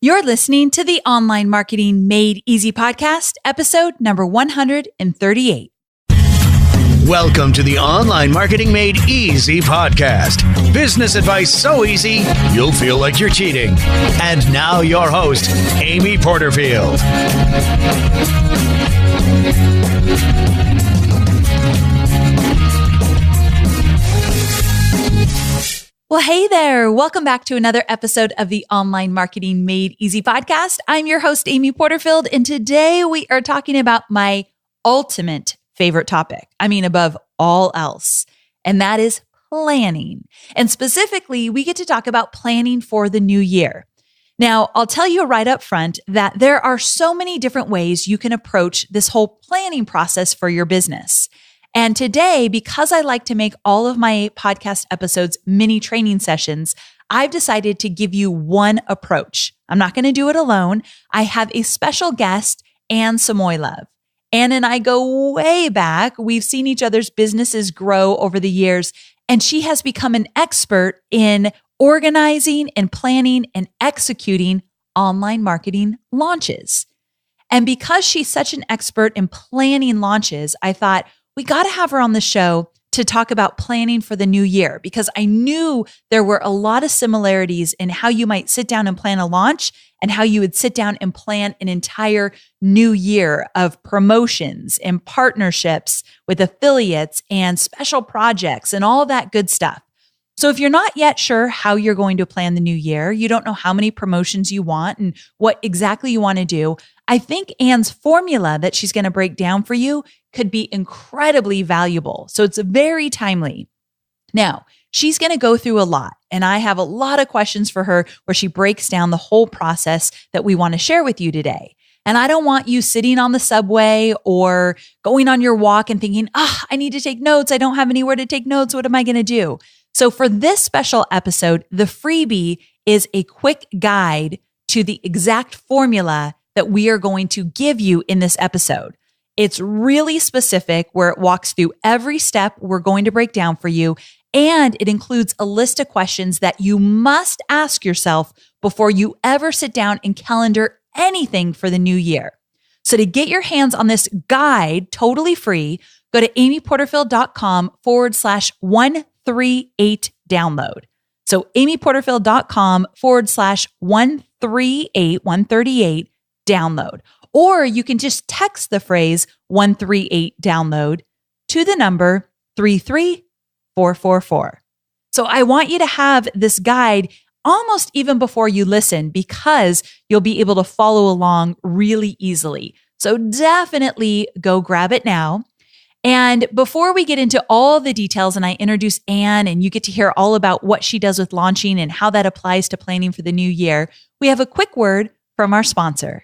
You're listening to the Online Marketing Made Easy podcast, episode number 138. Welcome to the Online Marketing Made Easy podcast. Business advice so easy, you'll feel like you're cheating. And now your host, Amy Porterfield. Well, hey there. Welcome back to another episode of the Online Marketing Made Easy podcast. I'm your host, Amy Porterfield, and today we are talking about my ultimate favorite topic. I mean, above all else, and that is planning. And specifically, we get to talk about planning for the new year. Now, I'll tell you right up front that there are so many different ways you can approach this whole planning process for your business. And today, because I like to make all of my podcast episodes mini training sessions, I've decided to give you one approach. I'm not going to do it alone. I have a special guest, Anne Samoilov. Anne and I go way back. We've seen each other's businesses grow over the years, and she has become an expert in organizing and planning and executing online marketing launches. And because she's such an expert in planning launches, I thought, we got to have her on the show to talk about planning for the new year, because I knew there were a lot of similarities in how you might sit down and plan a launch and how you would sit down and plan an entire new year of promotions and partnerships with affiliates and special projects and all that good stuff. So if you're not yet sure how you're going to plan the new year, you don't know how many promotions you want and what exactly you want to do, I think Anne's formula that she's going to break down for you could be incredibly valuable. So it's very timely. Now, she's going to go through a lot, and I have a lot of questions for her where she breaks down the whole process that we want to share with you today. And I don't want you sitting on the subway or going on your walk and thinking, I need to take notes. I don't have anywhere to take notes. What am I going to do? So for this special episode, the freebie is a quick guide to the exact formula that we are going to give you in this episode. It's really specific, where it walks through every step we're going to break down for you. And it includes a list of questions that you must ask yourself before you ever sit down and calendar anything for the new year. So to get your hands on this guide totally free, go to amyporterfield.com/138 download. So amyporterfield.com/138 download. Or you can just text the phrase 138 download to the number 33444. So I want you to have this guide almost even before you listen, because you'll be able to follow along really easily. So definitely go grab it now. And before we get into all the details and I introduce Anne and you get to hear all about what she does with launching and how that applies to planning for the new year, we have a quick word from our sponsor.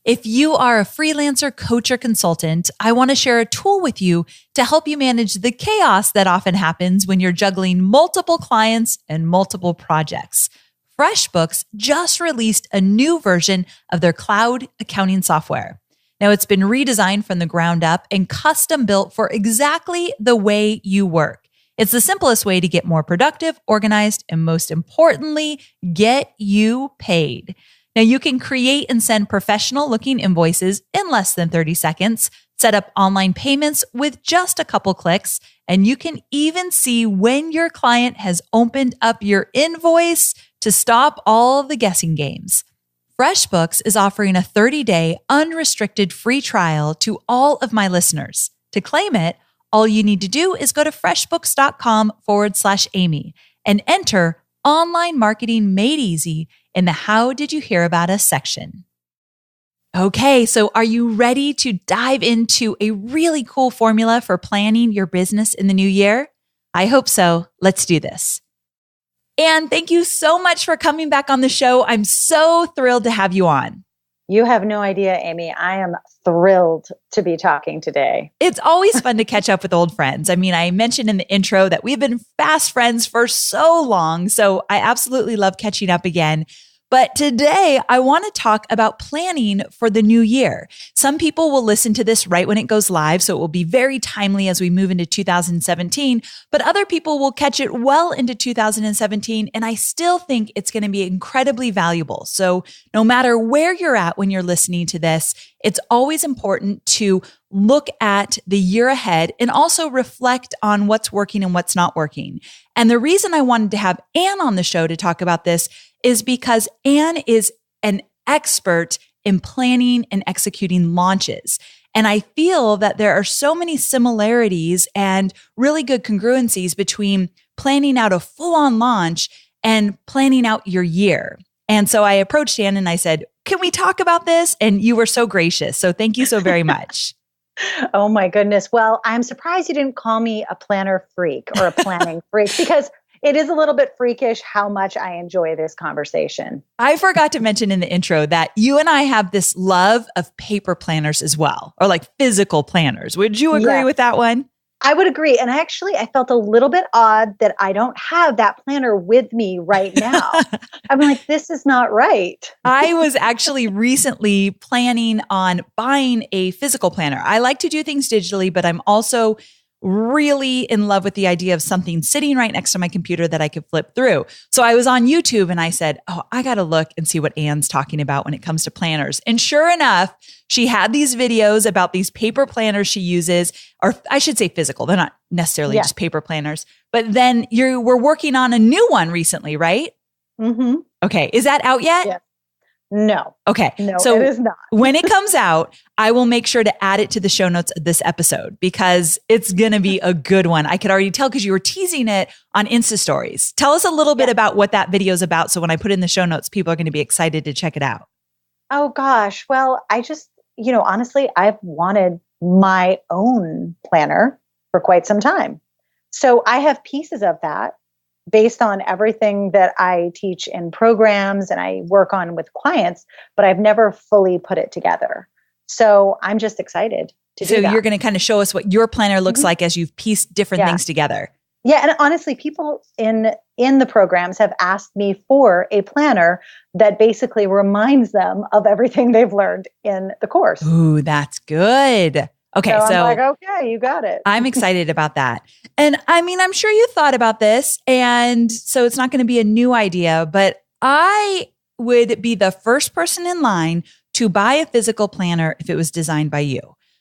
If you are a freelancer, coach, or consultant, I want to share a tool with you to help you manage the chaos that often happens when you're juggling multiple clients and multiple projects. FreshBooks just released a new version of their cloud accounting software. Now, it's been redesigned from the ground up and custom built for exactly the way you work. It's the simplest way to get more productive, organized, and most importantly, get you paid. Now, you can create and send professional-looking invoices in less than 30 seconds, set up online payments with just a couple clicks, and you can even see when your client has opened up your invoice to stop all the guessing games. FreshBooks is offering a 30-day unrestricted free trial to all of my listeners. To claim it, all you need to do is go to freshbooks.com/Amy and enter Online Marketing Made Easy in the How Did You Hear About Us section. Okay, so are you ready to dive into a really cool formula for planning your business in the new year? I hope so. Let's do this. And thank you so much for coming back on the show. I'm so thrilled to have you on. You have no idea, Amy. I am thrilled to be talking today. It's always fun to catch up with old friends. I mean, I mentioned in the intro that we've been fast friends for so long, so I absolutely love catching up again. But today I want to talk about planning for the new year. Some people will listen to this right when it goes live, so it will be very timely as we move into 2017, but other people will catch it well into 2017, and I still think it's going to be incredibly valuable. So no matter where you're at when you're listening to this, it's always important to look at the year ahead and also reflect on what's working and what's not working. And the reason I wanted to have Anne on the show to talk about this is because Anne is an expert in planning and executing launches. And I feel that there are so many similarities and really good congruencies between planning out a full-on launch and planning out your year. And so I approached Anne and I said, can we talk about this? And you were so gracious. So thank you so very much. Oh my goodness. Well, I'm surprised you didn't call me a planner freak or a planning freak, because it is a little bit freakish how much I enjoy this conversation. I forgot to mention in the intro that you and I have this love of paper planners as well, or like physical planners. Would you agree with that one? I would agree. And actually, I felt a little bit odd that I don't have that planner with me right now. I'm like, this is not right. I was actually recently planning on buying a physical planner. I like to do things digitally, but I'm also really in love with the idea of something sitting right next to my computer that I could flip through. So I was on YouTube and I said, I got to look and see what Anne's talking about when it comes to planners. And sure enough, she had these videos about these paper planners she uses, or I should say physical. They're not necessarily just paper planners. But then you were working on a new one recently, right? Mm-hmm. Okay. Is that out yet? Yeah. No. Okay. No, so it is not. When it comes out, I will make sure to add it to the show notes of this episode because it's going to be a good one. I could already tell because you were teasing it on Insta stories. Tell us a little bit about what that video is about. So when I put in the show notes, people are going to be excited to check it out. Oh gosh. Well, I just, honestly, I've wanted my own planner for quite some time. So I have pieces of that based on everything that I teach in programs and I work on with clients, but I've never fully put it together. So I'm just excited to do that. So you're going to kind of show us what your planner looks like as you've pieced different things together. Yeah. And honestly, people in the programs have asked me for a planner that basically reminds them of everything they've learned in the course. Ooh, that's good. Okay, so I'm like, okay, you got it. I'm excited about that. And I mean, I'm sure you thought about this, and so it's not going to be a new idea, but I would be the first person in line to buy a physical planner if it was designed by you.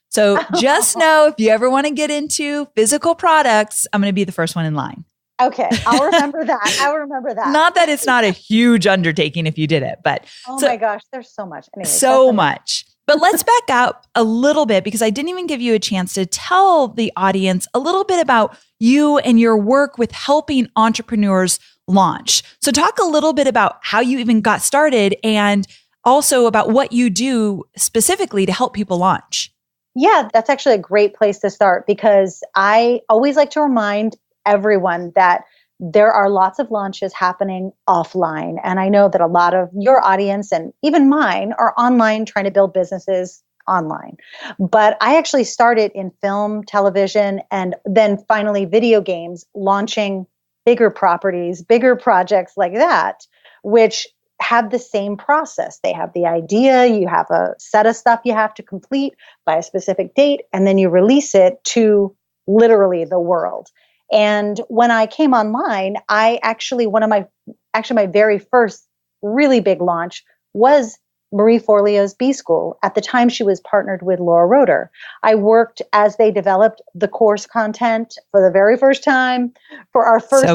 So just know if you ever want to get into physical products, I'm going to be the first one in line. Okay, I'll remember that. I'll remember that. Not that it's not a huge undertaking if you did it, but my gosh, there's so much. Anyways, so much. But let's back up a little bit because I didn't even give you a chance to tell the audience a little bit about you and your work with helping entrepreneurs launch. So talk a little bit about how you even got started and also about what you do specifically to help people launch. Yeah, that's actually a great place to start because I always like to remind everyone that there are lots of launches happening offline. And I know that a lot of your audience and even mine are online trying to build businesses online. But I actually started in film, television, and then finally video games, launching bigger properties, bigger projects like that, which have the same process. They have the idea, you have a set of stuff you have to complete by a specific date, and then you release it to literally the world. And when I came online, I actually, my very first really big launch was Marie Forleo's B School. At the time, she was partnered with Laura Roeder. I worked as they developed the course content for the very first time for our first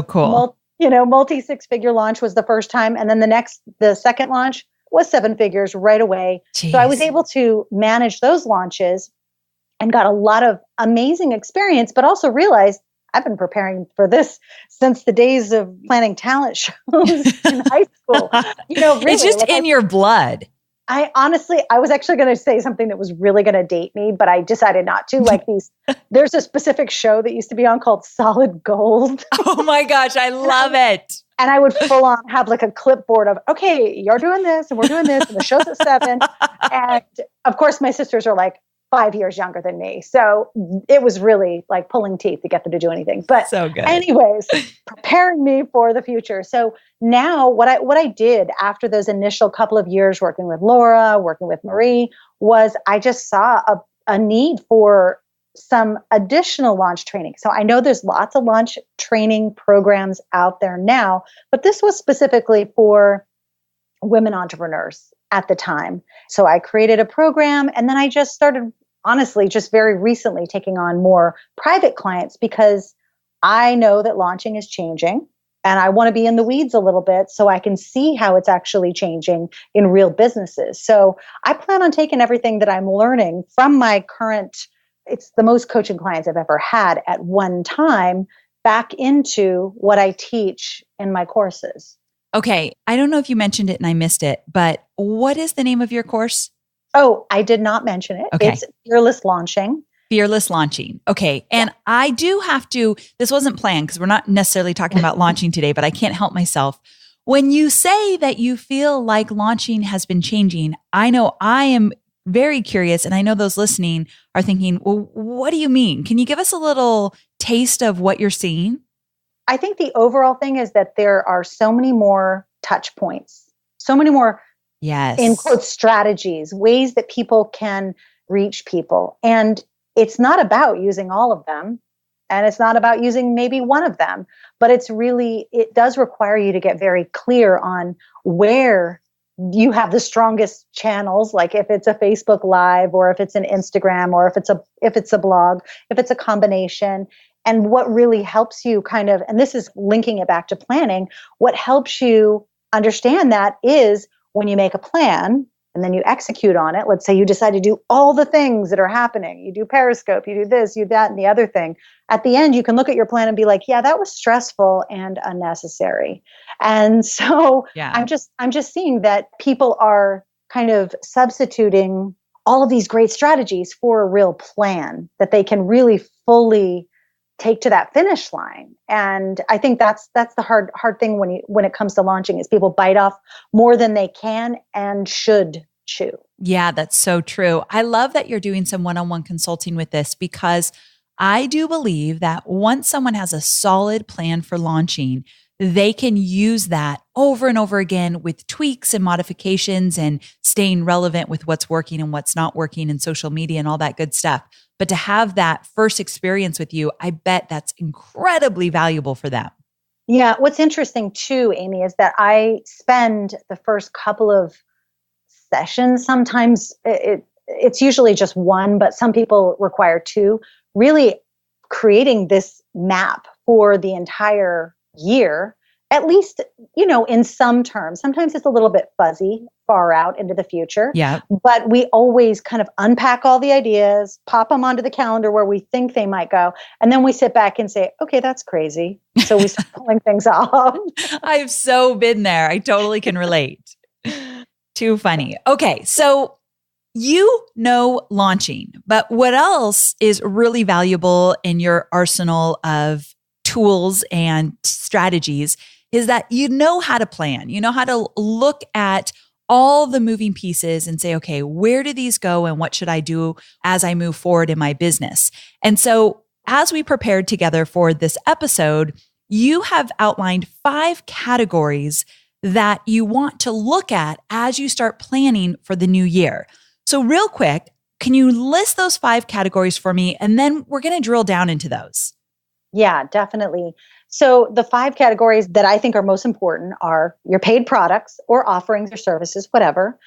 multi six-figure launch was the first time. And then the second launch was 7 figures right away. Jeez. So I was able to manage those launches and got a lot of amazing experience, but also realized I've been preparing for this since the days of planning talent shows in high school. Really, it's just in your blood. I was actually going to say something that was really going to date me, but I decided not to. There's a specific show that used to be on called Solid Gold. Oh my gosh, I love it. And I would full on have like a clipboard of, okay, you're doing this and we're doing this and the show's at 7. And of course, my sisters are like, 5 years younger than me. So it was really like pulling teeth to get them to do anything. But so good. anyways, preparing me for the future. So now what I did after those initial couple of years working with Laura, working with Marie, was I just saw a need for some additional launch training. So I know there's lots of launch training programs out there now, but this was specifically for women entrepreneurs at the time. So I created a program, and then I just started, honestly, just very recently taking on more private clients because I know that launching is changing and I want to be in the weeds a little bit so I can see how it's actually changing in real businesses. So I plan on taking everything that I'm learning from my current, it's the most coaching clients I've ever had at one time, back into what I teach in my courses. Okay. I don't know if you mentioned it and I missed it, but what is the name of your course? Oh, I did not mention it. Okay. It's Fearless Launching. Fearless Launching. Okay. And I do have to, this wasn't planned because we're not necessarily talking about launching today, but I can't help myself. When you say that you feel like launching has been changing, I know I am very curious, and I know those listening are thinking, well, what do you mean? Can you give us a little taste of what you're seeing? I think the overall thing is that there are so many more touch points, so many more, in quotes, strategies, ways that people can reach people. And it's not about using all of them. And it's not about using maybe one of them, but it does require you to get very clear on where you have the strongest channels, like if it's a Facebook Live or if it's an Instagram or if it's a blog, if it's a combination. And what really helps you and this is linking it back to planning, what helps you understand that is when you make a plan and then you execute on it. Let's say you decide to do all the things that are happening. You do Periscope, you do this, you do that, and the other thing. At the end, you can look at your plan and be like, yeah, that was stressful and unnecessary. And so I'm just seeing that people are kind of substituting all of these great strategies for a real plan that they can really fully take to that finish line. And I think that's the hard thing when it comes to launching is people bite off more than they can and should chew. Yeah, that's so true. I love that you're doing some one-on-one consulting with this because I do believe that once someone has a solid plan for launching, they can use that over and over again with tweaks and modifications and staying relevant with what's working and what's not working in social media and all that good stuff. But to have that first experience with you, I bet that's incredibly valuable for them. Yeah. What's interesting too, Amy, is that I spend the first couple of sessions, sometimes it's usually just one, but some people require two, really creating this map for the entire year, at least, in some terms. Sometimes it's a little bit fuzzy, far out into the future. Yeah. But we always kind of unpack all the ideas, pop them onto the calendar where we think they might go. And then we sit back and say, okay, that's crazy. So we start pulling things off. I've so been there. I totally can relate. Too funny. Okay. So launching, but what else is really valuable in your arsenal of tools and strategies is that you know how to plan. You know how to look at all the moving pieces and say, okay, where do these go and what should I do as I move forward in my business? And so as we prepared together for this episode, you have outlined 5 categories that you want to look at as you start planning for the new year. So real quick, can you list those 5 categories for me? And then we're going to drill down into those. Yeah, definitely. So the 5 categories that I think are most important are your paid products or offerings or services, whatever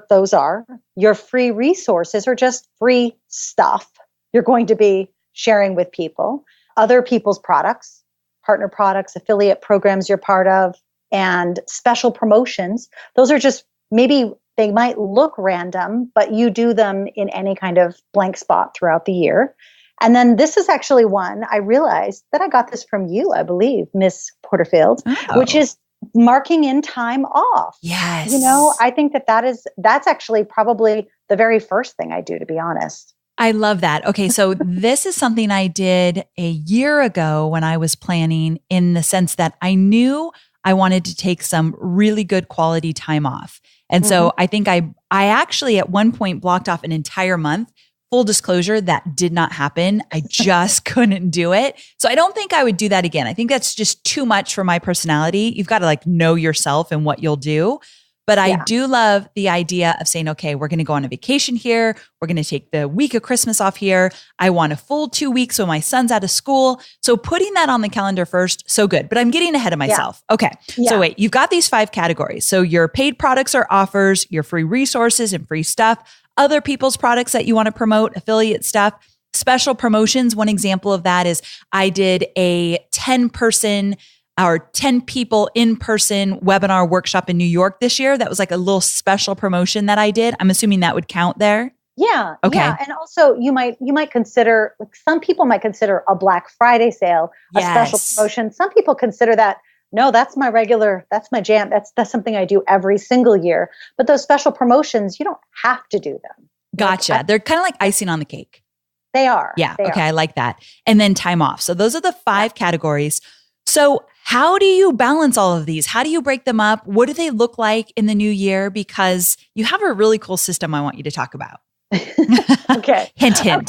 those are, your free resources or just free stuff you're going to be sharing with people, other people's products, partner products, affiliate programs you're part of, and special promotions. Those are just, maybe they might look random, but you do them in any kind of blank spot throughout the year. And then this is actually one I realized that I got this from you, I believe, Miss Porterfield, which is marking in time off. Yes. I think that's actually probably the very first thing I do, to be honest. I love that. Okay. So this is something I did a year ago when I was planning, in the sense that I knew I wanted to take some really good quality time off. And so I think I actually at one point blocked off an entire month full disclosure, that did not happen. I just couldn't do it. So I don't think I would do that again. I think that's just too much for my personality. You've got to like know yourself and what you'll do. But I do love the idea of saying, okay, we're going to go on a vacation here. We're going to take the week of Christmas off here. I want a full 2 weeks so my son's out of school. So putting that on the calendar first, so good. But I'm getting ahead of myself. Yeah. Okay. Yeah. So wait, you've got these 5 categories. So your paid products or offers, your free resources and free stuff, other people's products that you want to promote, affiliate stuff, special promotions. One example of that is I did a 10-person our 10 people in-person webinar workshop in New York this year. That was like a little special promotion that I did. I'm assuming that would count there. Yeah. Okay. Yeah. And also you might consider, like some people might consider a Black Friday sale, a special promotion. Some people consider that, no, that's my jam. That's something I do every single year. But those special promotions, you don't have to do them. Gotcha. They're kind of like icing on the cake. They are. Yeah. Okay. I like that. And then time off. So those are the 5 categories. So how do you balance all of these? How do you break them up? What do they look like in the new year? Because you have a really cool system I want you to talk about. Okay. Hint. Okay.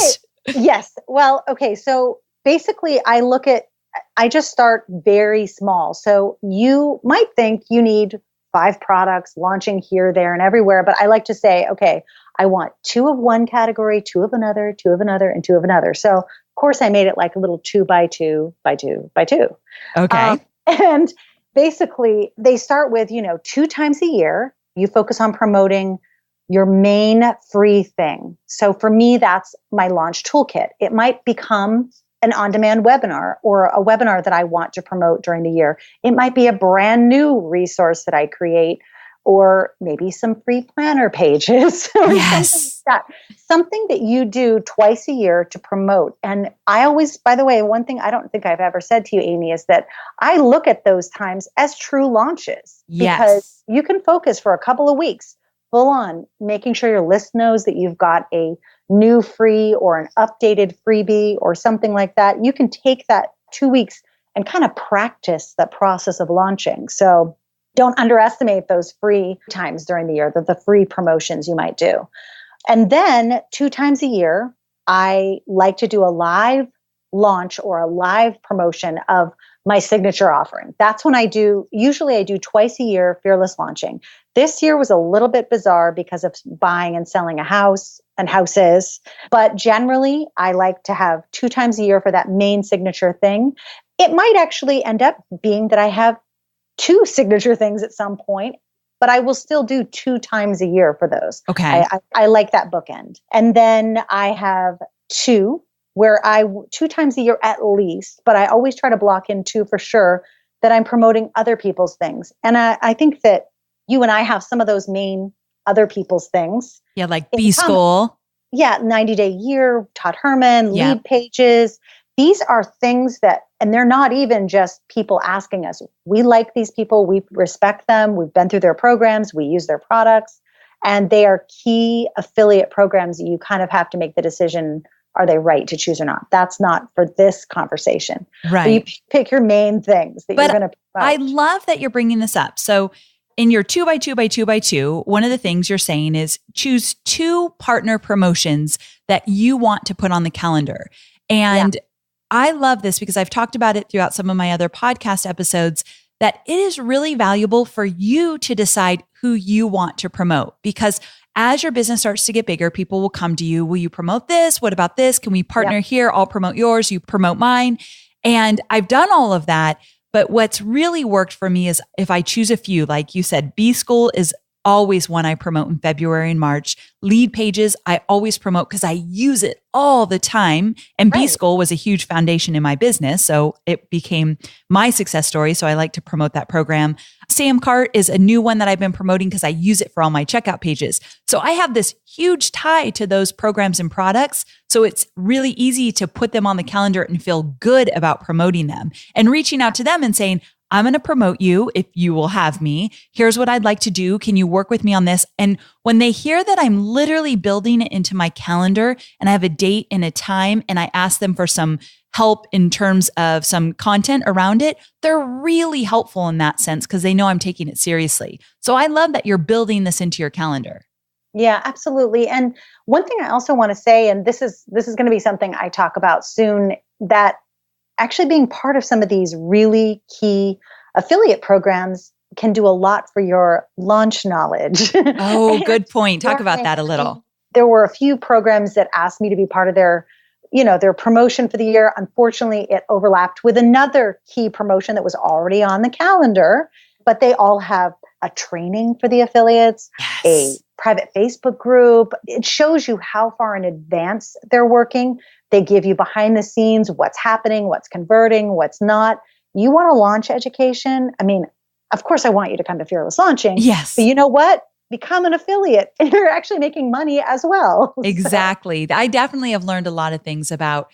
Yes. Well, okay. So basically I just start very small. So you might think you need 5 products launching here, there, and everywhere. But I like to say, okay, I want 2 of one category, 2 of another, 2 of another, and 2 of another. So of course I made it like a little 2 by 2 by 2 by 2. Okay. And basically they start with, 2 times a year, you focus on promoting your main free thing. So for me, that's my launch toolkit. It might become an on-demand webinar or a webinar that I want to promote during the year. It might be a brand new resource that I create, or maybe some free planner pages. Yes. Something that you do twice a year to promote. And I always, by the way, one thing I don't think I've ever said to you, Amy, is that I look at those times as true launches. Yes. Because you can focus for a couple of weeks full on making sure your list knows that you've got a new free or an updated freebie or something like that. You can take that 2 weeks and kind of practice the process of launching. So don't underestimate those free times during the year, the free promotions you might do. And then 2 times a year, I like to do a live launch or a live promotion of my signature offering. That's when usually I do twice a year, fearless launching. This year was a little bit bizarre because of buying and selling a house and houses. But generally, I like to have 2 times a year for that main signature thing. It might actually end up being that I have 2 signature things at some point, but I will still do 2 times a year for those. Okay. I like that bookend. And then I have 2 where 2 times a year at least, but I always try to block in 2 for sure, that I'm promoting other people's things. And I think that you and I have some of those main other people's things. Yeah, like B-School. Yeah, 90-Day Year, Todd Herman, lead pages. These are things that, and they're not even just people asking us. We like these people. We respect them. We've been through their programs. We use their products. And they are key affiliate programs that you kind of have to make the decision, are they right to choose or not? That's not for this conversation. Right. So you pick your main things that you're going to promote. I love that you're bringing this up. So in your 2 by 2 by 2 by 2, one of the things you're saying is choose 2 partner promotions that you want to put on the calendar. And I love this because I've talked about it throughout some of my other podcast episodes, that it is really valuable for you to decide who you want to promote. Because as your business starts to get bigger, people will come to you. Will you promote this? What about this? Can we partner here? I'll promote yours. You promote mine. And I've done all of that. But what's really worked for me is if I choose a few, like you said, B-School is always one I promote in February and March. Lead pages, I always promote because I use it all the time. And B-School was a huge foundation in my business. So it became my success story. So I like to promote that program. Sam Cart is a new one that I've been promoting because I use it for all my checkout pages. So I have this huge tie to those programs and products. So it's really easy to put them on the calendar and feel good about promoting them and reaching out to them and saying, I'm going to promote you if you will have me. Here's what I'd like to do. Can you work with me on this? And when they hear that I'm literally building it into my calendar and I have a date and a time and I ask them for some help in terms of some content around it, they're really helpful in that sense because they know I'm taking it seriously. So I love that you're building this into your calendar. Yeah, absolutely. And one thing I also want to say, and this is going to be something I talk about soon, that actually being part of some of these really key affiliate programs can do a lot for your launch knowledge. Oh, good point. Talk Yeah, about that a little. there were a few programs that asked me to be part of their promotion for the year. Unfortunately, it overlapped with another key promotion that was already on the calendar, but they all have a training for the affiliates, a private Facebook group. It shows you how far in advance they're working. They give you behind the scenes, what's happening, what's converting, what's not. You want to launch education? I mean, of course, I want you to come to Fearless Launching. Yes. But you know what? Become an affiliate and you're actually making money as well. Exactly. I definitely have learned a lot of things about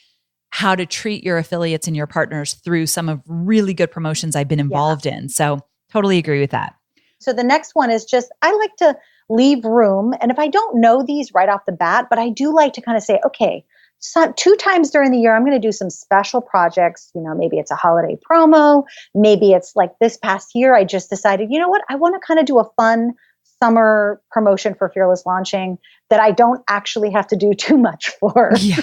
how to treat your affiliates and your partners through some of really good promotions I've been involved in. So totally agree with that. So the next one is just, I like to leave room. And if I don't know these right off the bat, but I do like to kind of say, okay, so 2 times during the year, I'm going to do some special projects. Maybe it's a holiday promo. Maybe it's like this past year, I just decided, you know what? I want to kind of do a fun summer promotion for Fearless Launching that I don't actually have to do too much for. Yeah.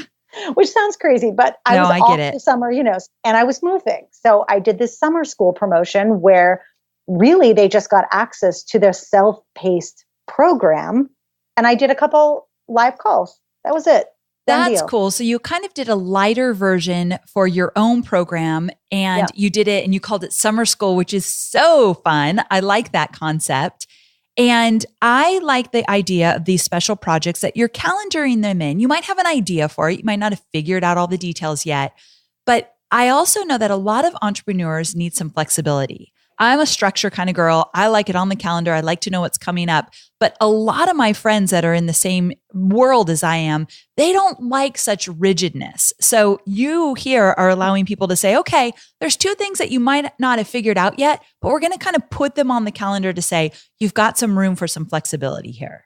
Which sounds crazy, but I was off the summer, and I was moving. So I did this summer school promotion where really they just got access to their self-paced program. And I did a couple live calls. That was it. That's cool. So you kind of did a lighter version for your own program and you did it and you called it summer school, which is so fun. I like that concept. And I like the idea of these special projects that you're calendaring them in. You might have an idea for it. You might not have figured out all the details yet, but I also know that a lot of entrepreneurs need some flexibility. I'm a structure kind of girl. I like it on the calendar. I like to know what's coming up. But a lot of my friends that are in the same world as I am, they don't like such rigidness. So you here are allowing people to say, okay, there's 2 things that you might not have figured out yet, but we're going to kind of put them on the calendar to say, you've got some room for some flexibility here.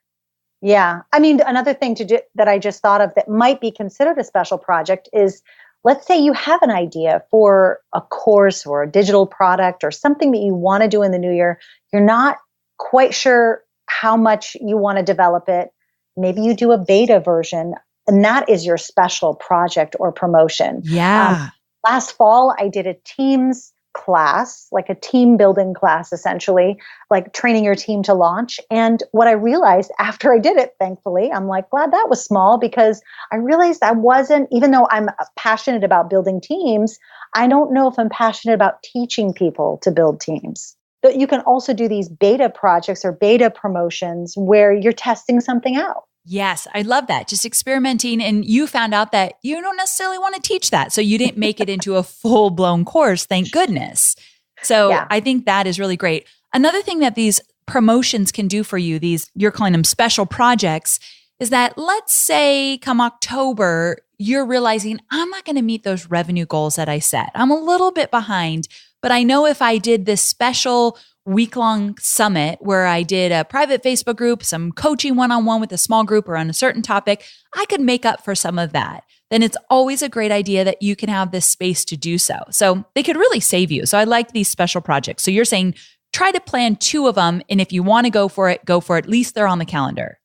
Yeah. I mean, another thing to do that I just thought of that might be considered a special project is, let's say you have an idea for a course or a digital product or something that you want to do in the new year. You're not quite sure how much you want to develop it. Maybe you do a beta version, and that is your special project or promotion. Yeah. Last fall, I did a Teams class, like a team building class, essentially, like training your team to launch. And what I realized after I did it, thankfully, I'm like, glad that was small, because I realized I wasn't, even though I'm passionate about building teams, I don't know if I'm passionate about teaching people to build teams. But you can also do these beta projects or beta promotions where you're testing something out. Yes, I love that. Just experimenting. And you found out that you don't necessarily want to teach that. So you didn't make it into a full-blown course, thank goodness. So I think that is really great. Another thing that these promotions can do for you, you're calling them special projects, is that let's say come October, you're realizing I'm not going to meet those revenue goals that I set. I'm a little bit behind, but I know if I did this special week-long summit where I did a private Facebook group, some coaching one-on-one with a small group or on a certain topic, I could make up for some of that. Then it's always a great idea that you can have this space to do so. So they could really save you. So I like these special projects. So you're saying try to plan 2 of them. And if you want to go for it, go for it. At least they're on the calendar.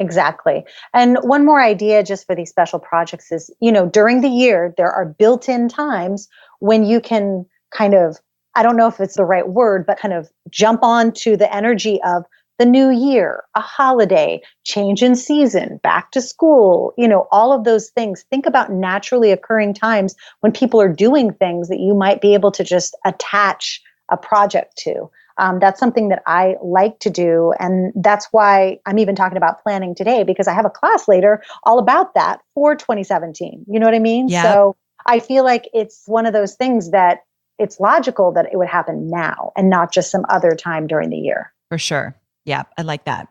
Exactly. And one more idea just for these special projects is, during the year, there are built-in times when you can kind of, I don't know if it's the right word, but kind of jump on to the energy of the new year, a holiday, change in season, back to school, all of those things. Think about naturally occurring times when people are doing things that you might be able to just attach a project to. That's something that I like to do. And that's why I'm even talking about planning today, because I have a class later all about that for 2017. You know what I mean? Yeah. So I feel like it's one of those things that it's logical that it would happen now and not just some other time during the year. For sure. Yeah, I like that.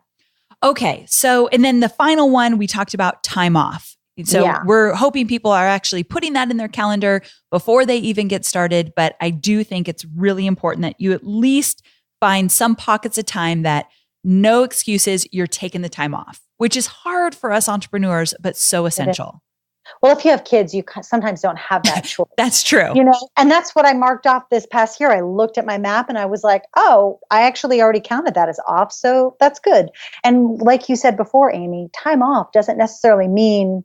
Okay. So, and then the final one, we talked about time off. So we're hoping people are actually putting that in their calendar before they even get started. But I do think it's really important that you at least find some pockets of time that no excuses, you're taking the time off, which is hard for us entrepreneurs, but so essential. Well, if you have kids, you sometimes don't have that choice. That's true. And that's what I marked off this past year. I looked at my map and I was like, oh, I actually already counted that as off. So that's good. And like you said before, Amy, time off doesn't necessarily mean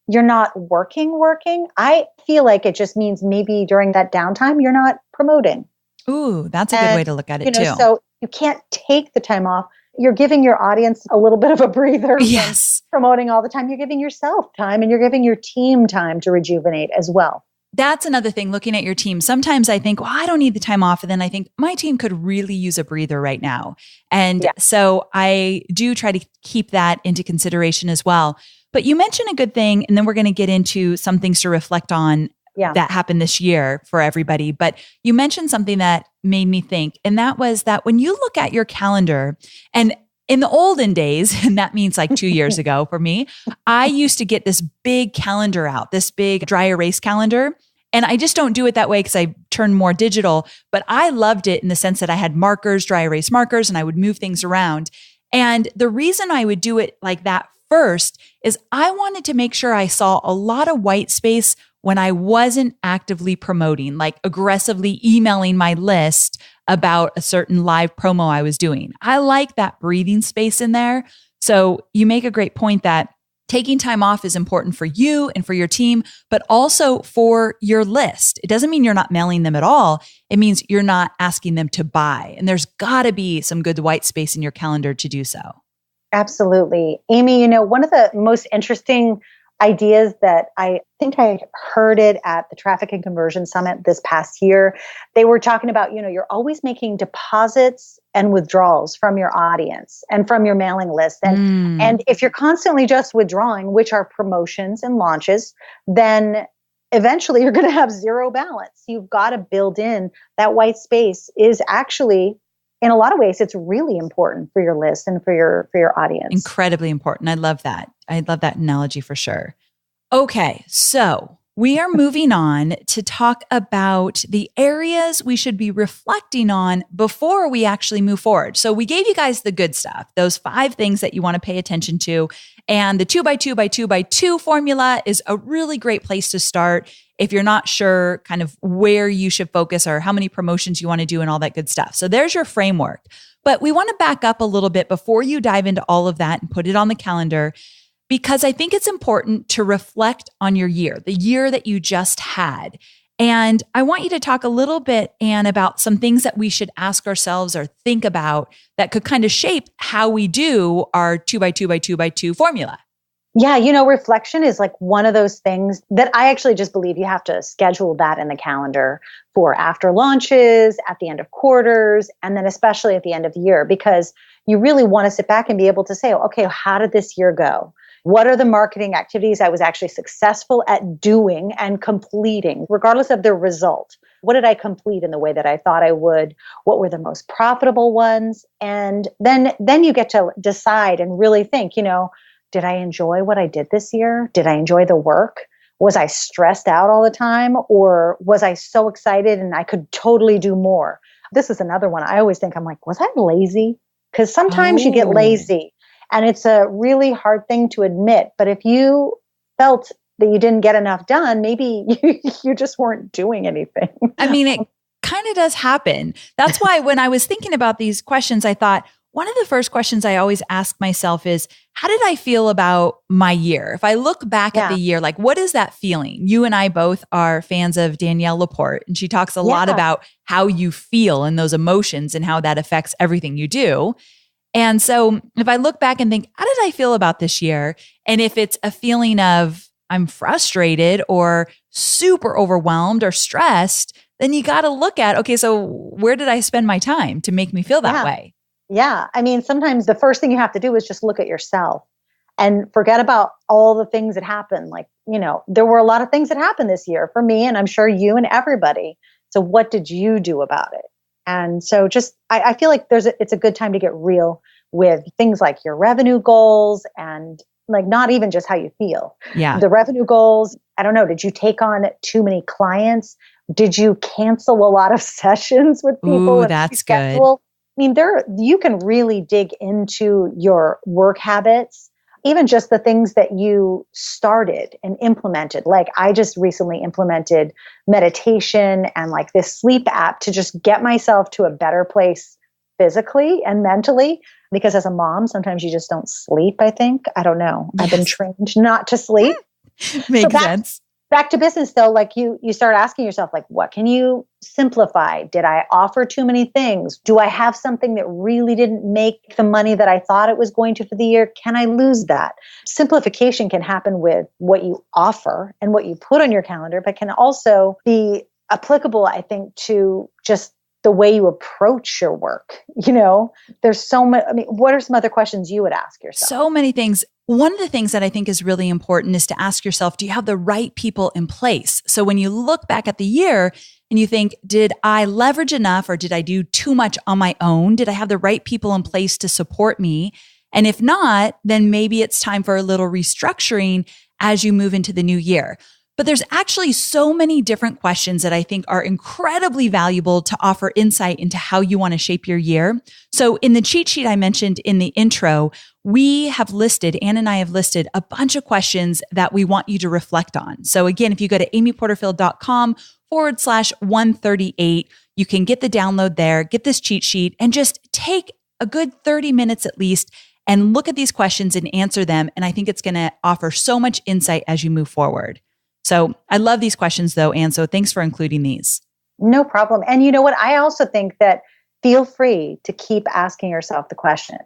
you're not working. I feel like it just means maybe during that downtime, you're not promoting. Ooh, that's a good way to look at it too. So you can't take the time off. You're giving your audience a little bit of a breather. Yes. Promoting all the time. You're giving yourself time and you're giving your team time to rejuvenate as well. That's another thing, looking at your team. Sometimes I think, well, I don't need the time off. And then I think my team could really use a breather right now. And so I do try to keep that into consideration as well. But you mentioned a good thing, and then we're going to get into some things to reflect on that happened this year for everybody. But you mentioned something that made me think, and that was that when you look at your calendar, and in the olden days, and that means like 2 years ago for me, I used to get this big calendar out, this big dry erase calendar. And I just don't do it that way because I turned more digital, but I loved it in the sense that I had markers, dry erase markers, and I would move things around. And the reason I would do it like that first is I wanted to make sure I saw a lot of white space when I wasn't actively promoting, like aggressively emailing my list about a certain live promo I was doing. I like that breathing space in there. So you make a great point that taking time off is important for you and for your team, but also for your list. It doesn't mean you're not mailing them at all. It means you're not asking them to buy. And there's got to be some good white space in your calendar to do so. Absolutely. Amy, one of the most interesting ideas that I think I heard it at the Traffic and Conversion Summit this past year, they were talking about, you're always making deposits and withdrawals from your audience and from your mailing list. And if you're constantly just withdrawing, which are promotions and launches, then eventually you're going to have zero balance. You've got to build in that white space is actually, in a lot of ways, it's really important for your list and for your audience. Incredibly important. I love that. I love that analogy for sure. Okay, so we are moving on to talk about the areas we should be reflecting on before we actually move forward. So we gave you guys the good stuff, those 5 things that you want to pay attention to. And the 2x2x2x2 formula is a really great place to start if you're not sure kind of where you should focus or how many promotions you want to do and all that good stuff. So there's your framework. But we want to back up a little bit before you dive into all of that and put it on the calendar, because I think it's important to reflect on your year, the year that you just had. And I want you to talk a little bit, Anne, about some things that we should ask ourselves or think about that could kind of shape how we do our 2x2x2x2 formula. Yeah, reflection is like one of those things that I actually just believe you have to schedule that in the calendar for after launches, at the end of quarters, and then especially at the end of the year, because you really want to sit back and be able to say, okay, how did this year go? What are the marketing activities I was actually successful at doing and completing, regardless of the result? What did I complete in the way that I thought I would? What were the most profitable ones? And then you get to decide and really think, did I enjoy what I did this year? Did I enjoy the work? Was I stressed out all the time? Or was I so excited and I could totally do more? This is another one. I always think, I'm like, was I lazy? Because sometimes you get lazy and it's a really hard thing to admit. But if you felt that you didn't get enough done, maybe you just weren't doing anything. I mean, it kind of does happen. That's why when I was thinking about these questions, I thought, one of the first questions I always ask myself is, how did I feel about my year? If I look back at the year, like, what is that feeling? You and I both are fans of Danielle Laporte, and she talks a lot about how you feel and those emotions and how that affects everything you do. And so if I look back and think, how did I feel about this year? And if it's a feeling of I'm frustrated or super overwhelmed or stressed, then you got to look at, okay, so where did I spend my time to make me feel that way? Yeah. I mean, sometimes the first thing you have to do is just look at yourself and forget about all the things that happened. Like, there were a lot of things that happened this year for me, and I'm sure you and everybody. So what did you do about it? And so I feel like it's a good time to get real with things like your revenue goals and like not even just how you feel. Yeah. The revenue goals, I don't know, did you take on too many clients? Did you cancel a lot of sessions with people? Ooh, that's good. I mean, you can really dig into your work habits even just the things that you started and implemented. Like I just recently implemented meditation and like this sleep app to just get myself to a better place physically and mentally. Because as a mom, sometimes you just don't sleep, I think. I don't know. Yes. I've been trained not to sleep. Makes sense. Back to business though, like you start asking yourself, like, what can you simplify? Did I offer too many things? Do I have something that really didn't make the money that I thought it was going to for the year? Can I lose that? Simplification can happen with what you offer and what you put on your calendar, but can also be applicable, I think, to just the way you approach your work. There's so much. I mean, what are some other questions you would ask yourself? So many things. One of the things that I think is really important is to ask yourself, do you have the right people in place? So when you look back at the year and you think, did I leverage enough or did I do too much on my own? Did I have the right people in place to support me? And if not, then maybe it's time for a little restructuring as you move into the new year. But there's actually so many different questions that I think are incredibly valuable to offer insight into how you want to shape your year. So in the cheat sheet I mentioned in the intro, Ann and I have listed a bunch of questions that we want you to reflect on. So again, if you go to amyporterfield.com/138, you can get the download there, get this cheat sheet, and just take a good 30 minutes at least and look at these questions and answer them. And I think it's going to offer so much insight as you move forward. So I love these questions though, Ann. So thanks for including these. No problem. And you know what? I also think that feel free to keep asking yourself the question.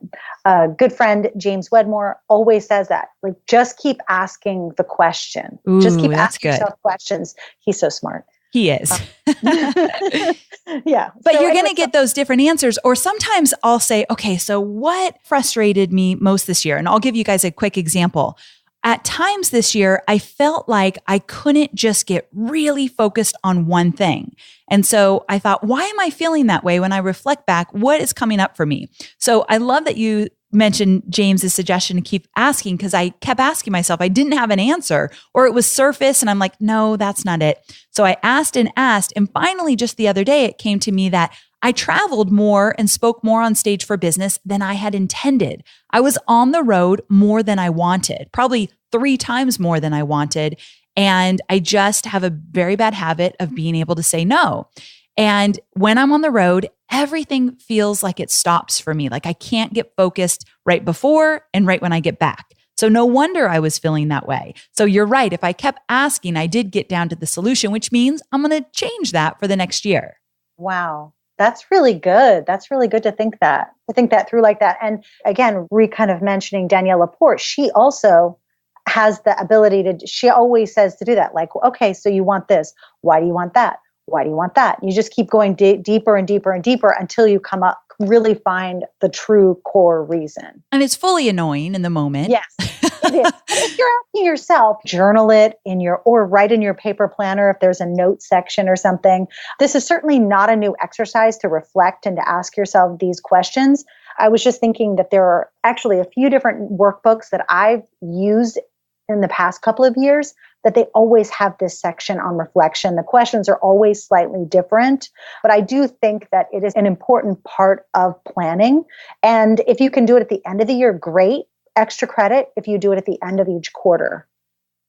Good friend, James Wedmore, always says that. Like, just keep asking the question. Ooh, just keep asking yourself questions. He's so smart. He is. Yeah. But you're going to get those different answers. Or sometimes I'll say, okay, so what frustrated me most this year? And I'll give you guys a quick example. At times this year, I felt like I couldn't just get really focused on one thing. And so I thought, why am I feeling that way? When I reflect back, what is coming up for me? So I love that you mentioned James's suggestion to keep asking, because I kept asking myself, I didn't have an answer, or it was surface and I'm like, no, that's not it. So I asked. And finally, just the other day, it came to me that I traveled more and spoke more on stage for business than I had intended. I was on the road more than I wanted, probably 3 times more than I wanted. And I just have a very bad habit of being able to say no. And when I'm on the road, everything feels like it stops for me. Like I can't get focused right before and right when I get back. So no wonder I was feeling that way. So you're right. If I kept asking, I did get down to the solution, which means I'm going to change that for the next year. Wow. That's really good. That's really good to think that through like that. And again, kind of mentioning Danielle Laporte, she also has the ability she always says to do that. Like, okay, so you want this. Why do you want that? Why do you want that? You just keep going deeper and deeper and deeper until you really find the true core reason. And it's fully annoying in the moment. Yes, it is. If you're asking yourself, journal it or write in your paper planner if there's a note section or something. This is certainly not a new exercise to reflect and to ask yourself these questions. I was just thinking that there are actually a few different workbooks that I've used in the past couple of years that they always have this section on reflection. The questions are always slightly different, but I do think that it is an important part of planning. And if you can do it at the end of the year, great. Extra credit if you do it at the end of each quarter.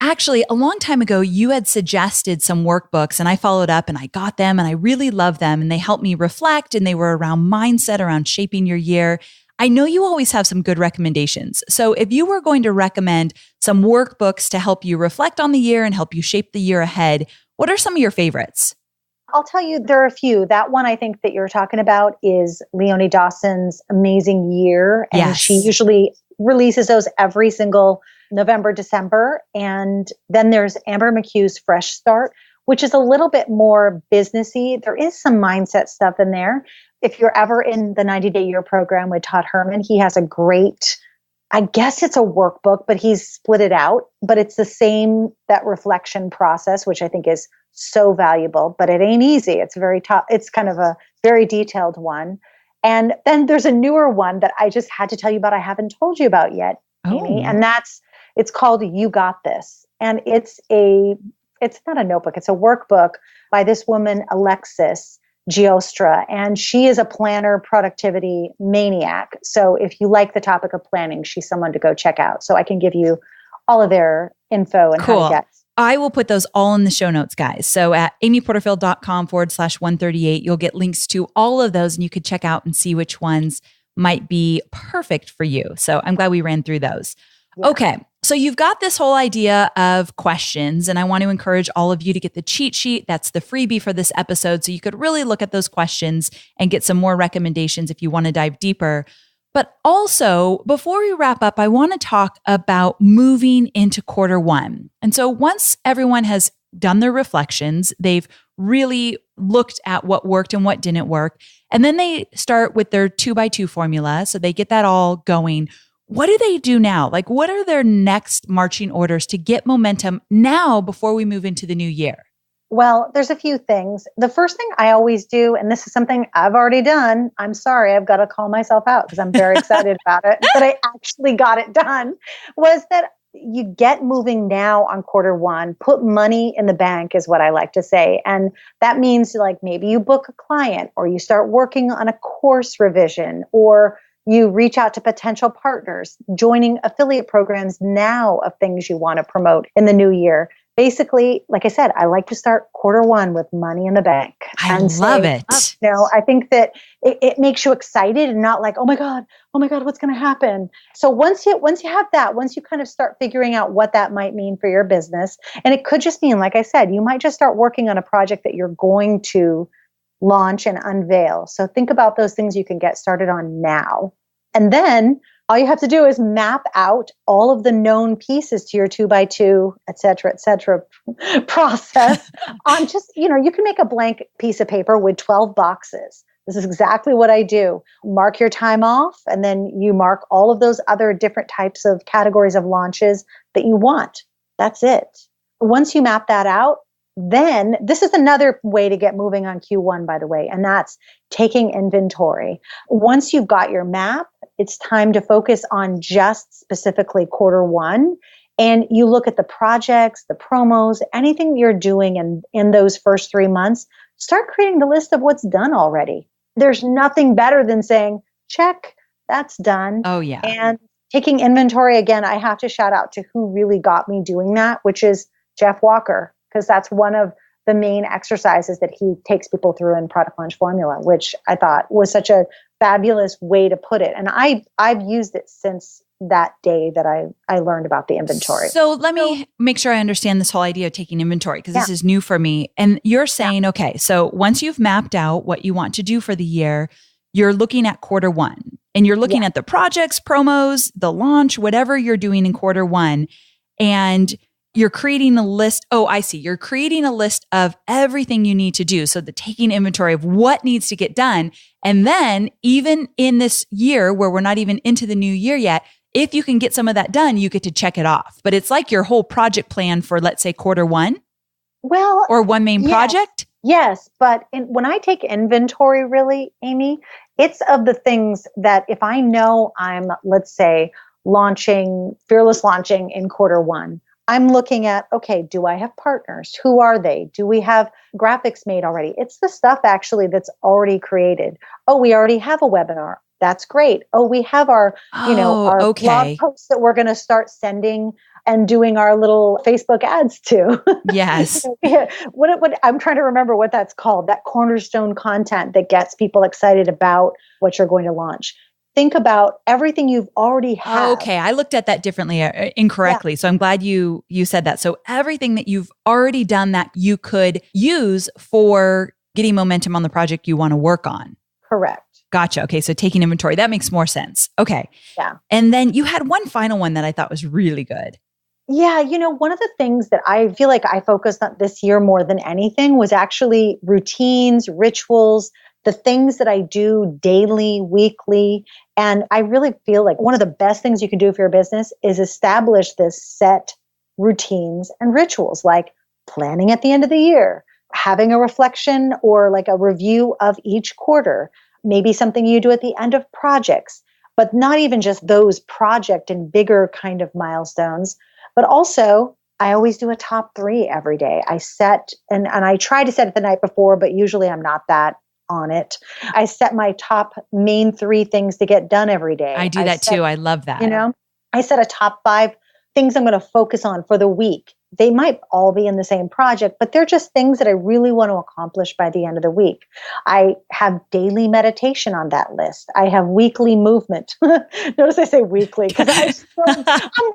Actually, a long time ago, you had suggested some workbooks and I followed up and I got them and I really love them and they helped me reflect and they were around mindset, around shaping your year. I know you always have some good recommendations. So if you were going to recommend some workbooks to help you reflect on the year and help you shape the year ahead, what are some of your favorites? I'll tell you, there are a few. That one I think that you're talking about is Leonie Dawson's Amazing Year. And she usually releases those every single November, December. And then there's Amber McHugh's Fresh Start, which is a little bit more businessy. There is some mindset stuff in there. If you're ever in the 90-Day Year program with Todd Herman, he has a great, I guess it's a workbook, but he's split it out. But it's the same, that reflection process, which I think is so valuable, but it ain't easy. It's very tough. It's kind of a very detailed one. And then there's a newer one that I just had to tell you about. I haven't told you about yet, Amy. And it's called You Got This. And it's not a notebook. It's a workbook by this woman, Alexis Giostra, and she is a planner productivity maniac. So if you like the topic of planning, she's someone to go check out. So I can give you all of their info and how to get. I will put those all in the show notes, guys. So at amyporterfield.com/138, you'll get links to all of those and you could check out and see which ones might be perfect for you. So I'm glad we ran through those. Yeah. Okay. So you've got this whole idea of questions, and I want to encourage all of you to get the cheat sheet. That's the freebie for this episode. So you could really look at those questions and get some more recommendations if you want to dive deeper. But also, before we wrap up, I want to talk about moving into quarter one. And so once everyone has done their reflections, they've really looked at what worked and what didn't work, and then they start with their 2x2 formula. So they get that all going. What do they do now? Like, what are their next marching orders to get momentum now before we move into the new year? Well, there's a few things. The first thing I always do, and this is something I've already done, I'm sorry, I've got to call myself out because I'm very excited about it, but I actually got it done, was that you get moving now on quarter one, put money in the bank is what I like to say. And that means like maybe you book a client or you start working on a course revision or you reach out to potential partners, joining affiliate programs now of things you want to promote in the new year. Basically, like I said, I like to start quarter one with money in the bank. I love it. You know, I think that it makes you excited and not like, oh my God, what's going to happen? So once you have that, once you kind of start figuring out what that might mean for your business, and it could just mean, like I said, you might just start working on a project that you're going to launch and unveil. So think about those things you can get started on now. And then all you have to do is map out all of the known pieces to your 2x2, et cetera, process on just, you can make a blank piece of paper with 12 boxes. This is exactly what I do. Mark your time off, and then you mark all of those other different types of categories of launches that you want. That's it. Once you map that out, then this is another way to get moving on Q1, by the way, and that's taking inventory. Once you've got your map, it's time to focus on just specifically quarter one. And you look at the projects, the promos, anything you're doing in those first 3 months, start creating the list of what's done already. There's nothing better than saying, check, that's done. Oh, yeah. And taking inventory, again, I have to shout out to who really got me doing that, which is Jeff Walker, because that's one of the main exercises that he takes people through in Product Launch Formula, which I thought was such a fabulous way to put it. And I've used it since that day that I learned about the inventory. So let me make sure I understand this whole idea of taking inventory, because this is new for me. And you're saying, okay, so once you've mapped out what you want to do for the year, you're looking at quarter one and you're looking at the projects, promos, the launch, whatever you're doing in quarter one. And you're creating a list. Oh, I see. You're creating a list of everything you need to do. So the taking inventory of what needs to get done. And then even in this year where we're not even into the new year yet, if you can get some of that done, you get to check it off. But it's like your whole project plan for, let's say, quarter one. Well, or one main project. Yes. But when I take inventory, really, Amy, it's of the things that if I know I'm, let's say, fearless launching in quarter one, I'm looking at, okay, do I have partners? Who are they? Do we have graphics made already? It's the stuff actually that's already created. Oh, we already have a webinar. That's great. Oh, we have our blog posts that we're going to start sending and doing our little Facebook ads to. Yes. What I'm trying to remember what that's called, that cornerstone content that gets people excited about what you're going to launch. Think about everything you've already had. Okay, I looked at that differently, incorrectly. So I'm glad you said that. So everything that you've already done that you could use for getting momentum on the project you want to work on. Correct. Gotcha. Okay, so taking inventory, that makes more sense. Okay. Yeah. And then you had one final one that I thought was really good. Yeah, one of the things that I feel like I focused on this year more than anything was actually routines, rituals, the things that I do daily, weekly. And I really feel like one of the best things you can do for your business is establish this set routines and rituals, like planning at the end of the year, having a reflection or like a review of each quarter, maybe something you do at the end of projects, but not even just those project and bigger kind of milestones, but also I always do a top 3 every day. I set, and I try to set it the night before, but usually I'm not that on it. I set my top main 3 things to get done every day. I do that too. I love that. I set a top 5 things I'm going to focus on for the week. They might all be in the same project, but they're just things that I really want to accomplish by the end of the week. I have daily meditation on that list. I have weekly movement. Notice I say weekly because I'm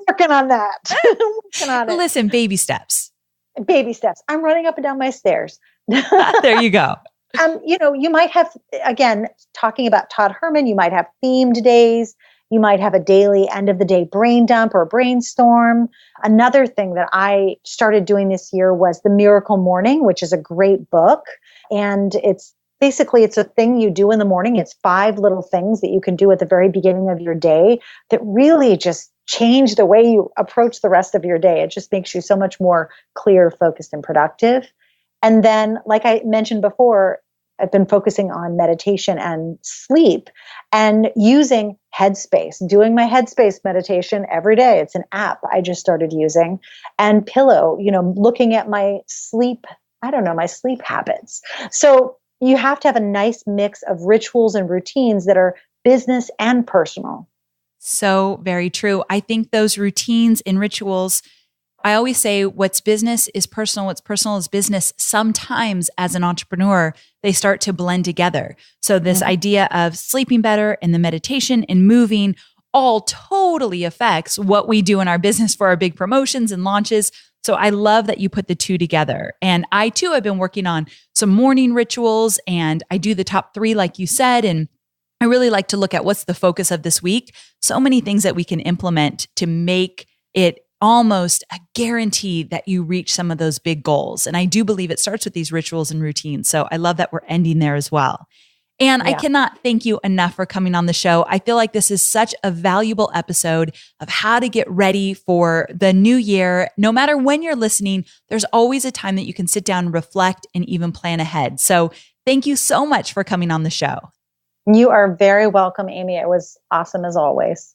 working on that. I'm working on it. Listen, baby steps. Baby steps. I'm running up and down my stairs. There you go. You might have, again, talking about Todd Herman, you might have themed days. You might have a daily end of the day brain dump or brainstorm. Another thing that I started doing this year was The Miracle Morning, which is a great book. And it's a thing you do in the morning. It's 5 little things that you can do at the very beginning of your day that really just change the way you approach the rest of your day. It just makes you so much more clear, focused, and productive. And then, like I mentioned before, I've been focusing on meditation and sleep and using Headspace, doing my Headspace meditation every day. It's an app I just started using, and Pillow, looking at my sleep habits. So you have to have a nice mix of rituals and routines that are business and personal. So very true. I think those routines and rituals, I always say what's business is personal, what's personal is business. Sometimes as an entrepreneur, they start to blend together. So this idea of sleeping better and the meditation and moving all totally affects what we do in our business for our big promotions and launches. So I love that you put the 2 together. And I too have been working on some morning rituals, and I do the top 3 like you said. And I really like to look at what's the focus of this week. So many things that we can implement to make it almost a guarantee that you reach some of those big goals. And I do believe it starts with these rituals and routines. So I love that we're ending there as well. And I cannot thank you enough for coming on the show. I feel like this is such a valuable episode of how to get ready for the new year. No matter when you're listening, there's always a time that you can sit down and reflect and even plan ahead. So thank you so much for coming on the show. You are very welcome, Amy. It was awesome as always.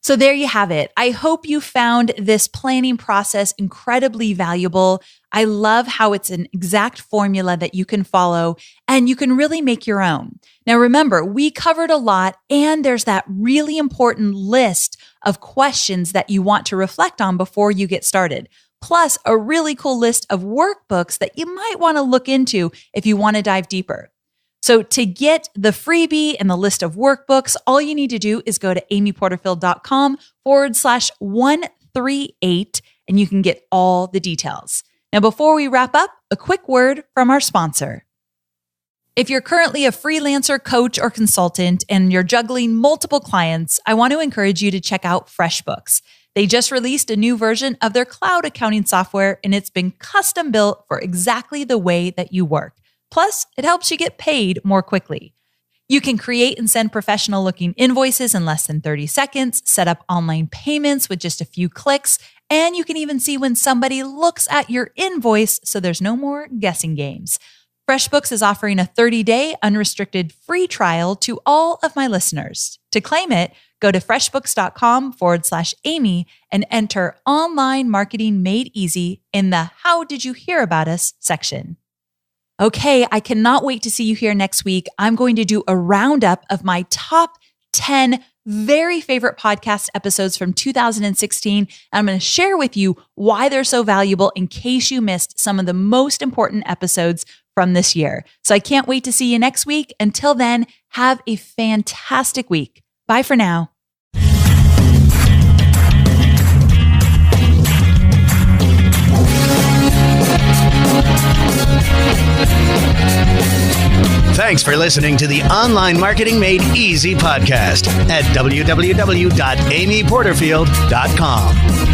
So there you have it. I hope you found this planning process incredibly valuable. I love how it's an exact formula that you can follow and you can really make your own. Now, remember, we covered a lot, and there's that really important list of questions that you want to reflect on before you get started. Plus a really cool list of workbooks that you might want to look into if you want to dive deeper. So to get the freebie and the list of workbooks, all you need to do is go to amyporterfield.com/138, and you can get all the details. Now, before we wrap up, a quick word from our sponsor. If you're currently a freelancer, coach, or consultant, and you're juggling multiple clients, I want to encourage you to check out FreshBooks. They just released a new version of their cloud accounting software, and it's been custom built for exactly the way that you work. Plus, it helps you get paid more quickly. You can create and send professional-looking invoices in less than 30 seconds, set up online payments with just a few clicks, and you can even see when somebody looks at your invoice, so there's no more guessing games. FreshBooks is offering a 30-day unrestricted free trial to all of my listeners. To claim it, go to freshbooks.com/Amy and enter Online Marketing Made Easy in the How Did You Hear About Us section. Okay, I cannot wait to see you here next week. I'm going to do a roundup of my top 10 very favorite podcast episodes from 2016. And I'm going to share with you why they're so valuable in case you missed some of the most important episodes from this year. So I can't wait to see you next week. Until then, have a fantastic week. Bye for now. Thanks for listening to the Online Marketing Made Easy podcast at www.amyporterfield.com.